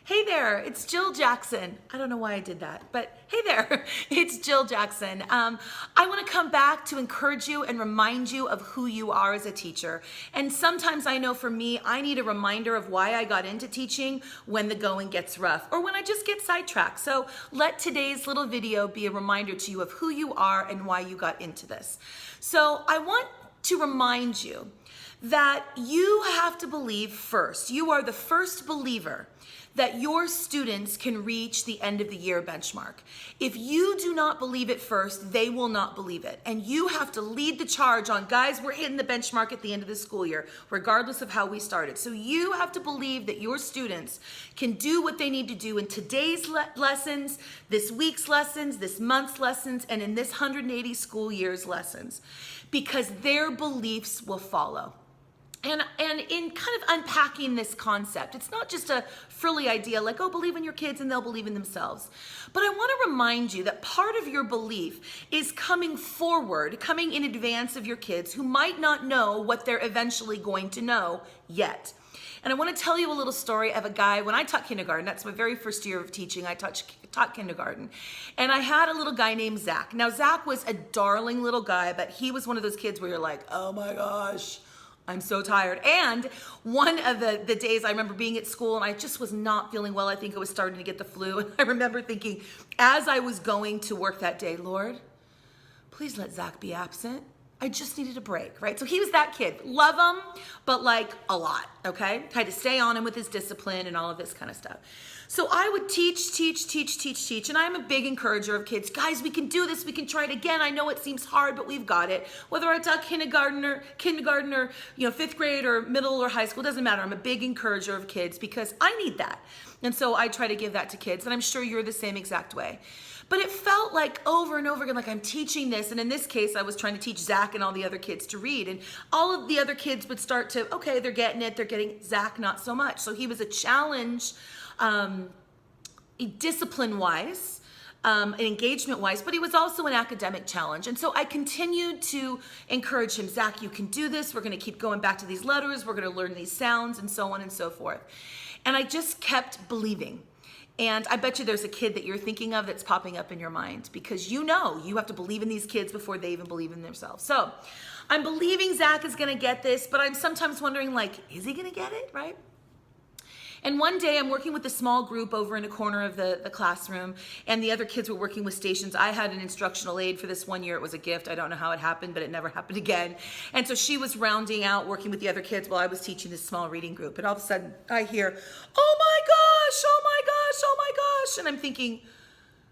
Hey there, it's Jill Jackson. I don't know why I did that, but hey there, it's Jill Jackson. I want to come back to encourage you and remind you of who you are as a teacher. And sometimes I know for me, I need a reminder of why I got into teaching when the going gets rough or when I just get sidetracked. So let today's little video be a reminder to you of who you are and why you got into this. So I want to remind you that you have to believe first. You are the first believer that your students can reach the end of the year benchmark. If you do not believe it first, they will not believe it. And you have to lead the charge on, guys, we're hitting the benchmark at the end of the school year, regardless of how we started. So you have to believe that your students can do what they need to do in today's lessons, this week's lessons, this month's lessons, and in this 180 school year's lessons, because their beliefs will follow. And in kind of unpacking this concept, it's not just a frilly idea like, oh, believe in your kids and they'll believe in themselves. But I want to remind you that part of your belief is coming forward, coming in advance of your kids who might not know what they're eventually going to know yet. And I want to tell you a little story of a guy, when I taught kindergarten, that's my very first year of teaching, I taught kindergarten. And I had a little guy named Zach. Now, Zach was a darling little guy, but he was one of those kids where you're like, oh my gosh, I'm so tired. And one of the days I remember being at school and I just was not feeling well. I think I was starting to get the flu. And I remember thinking, as I was going to work that day, Lord, please let Zach be absent. I just needed a break, right? So he was that kid. Love him, but like a lot, okay? Had to stay on him with his discipline and all of this kind of stuff. So I would teach, and I'm a big encourager of kids. Guys, we can do this. We can try it again. I know it seems hard, but we've got it. Whether I taught kindergarten or fifth grade or middle or high school, doesn't matter. I'm a big encourager of kids because I need that. And so I try to give that to kids, and I'm sure you're the same exact way. But it felt like over and over again, like I'm teaching this. And in this case, I was trying to teach Zach and all the other kids to read. And all of the other kids would start to, okay, they're getting it. They're getting Zach, not so much. So he was a challenge, discipline-wise, and engagement-wise, but he was also an academic challenge. And so I continued to encourage him, Zach, you can do this. We're going to keep going back to these letters. We're going to learn these sounds and so on and so forth. And I just kept believing. And I bet you there's a kid that you're thinking of that's popping up in your mind because you know you have to believe in these kids before they even believe in themselves. So I'm believing Zach is going to get this, but I'm sometimes wondering, like, is he going to get it, right? And one day I'm working with a small group over in a corner of the classroom, and the other kids were working with stations. I had an instructional aide for this one year. It was a gift. I don't know how it happened, but it never happened again. And so she was rounding out, working with the other kids while I was teaching this small reading group. And all of a sudden I hear, oh my gosh, oh my gosh, oh my gosh. And I'm thinking,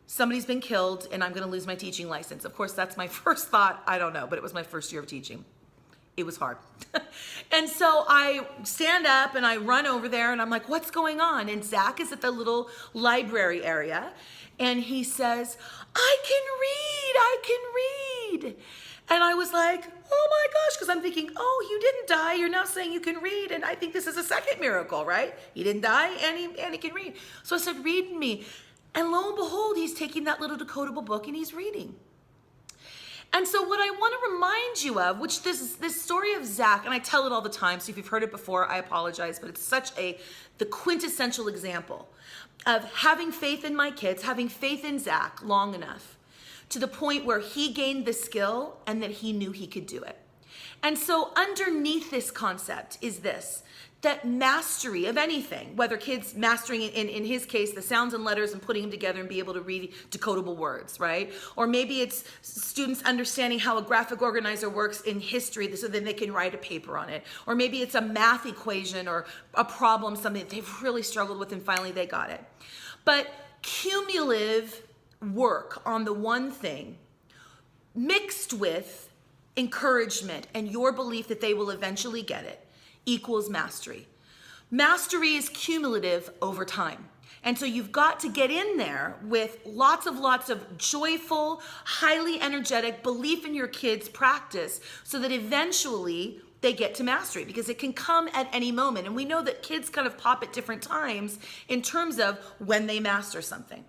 somebody's been killed and I'm going to lose my teaching license. Of course, that's my first thought. I don't know, but it was my first year of teaching. It was hard. And so I stand up and I run over there and I'm like, what's going on? And Zach is at the little library area and he says, I can read. And I was like, oh my gosh, because I'm thinking, oh, you didn't die. You're now saying you can read. And I think this is a second miracle, right? He didn't die and he can read. So I said, read me. And lo and behold, he's taking that little decodable book and he's reading. And so what I want to remind you of, which this story of Zach, and I tell it all the time, so if you've heard it before, I apologize, but it's such the quintessential example of having faith in my kids, having faith in Zach long enough to the point where he gained the skill and that he knew he could do it. And so underneath this concept is this, that mastery of anything, whether kids mastering, in his case, the sounds and letters and putting them together and be able to read decodable words, right? Or maybe it's students understanding how a graphic organizer works in history so then they can write a paper on it. Or maybe it's a math equation or a problem, something that they've really struggled with and finally they got it. But cumulative work on the one thing mixed with encouragement and your belief that they will eventually get it equals mastery. Mastery is cumulative over time. And so you've got to get in there with lots of joyful, highly energetic belief in your kids' practice so that eventually they get to mastery, because it can come at any moment. And we know that kids kind of pop at different times in terms of when they master something.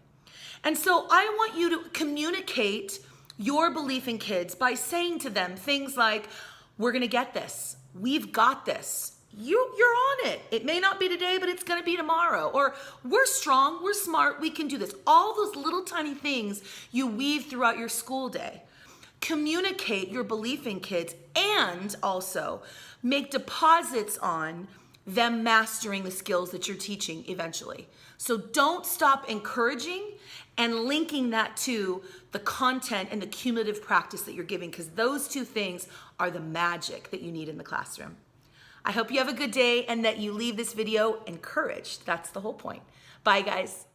And so I want you to communicate your belief in kids by saying to them things like, we're going to get this. We've got this. you're on it. It may not be today, but it's gonna be tomorrow. Or we're strong, we're smart, we can do this. All those little tiny things you weave throughout your school day. Communicate your belief in kids and also make deposits on them mastering the skills that you're teaching eventually. So don't stop encouraging and linking that to the content and the cumulative practice that you're giving, because those two things are the magic that you need in the classroom. I hope you have a good day and that you leave this video encouraged. That's the whole point. Bye, guys.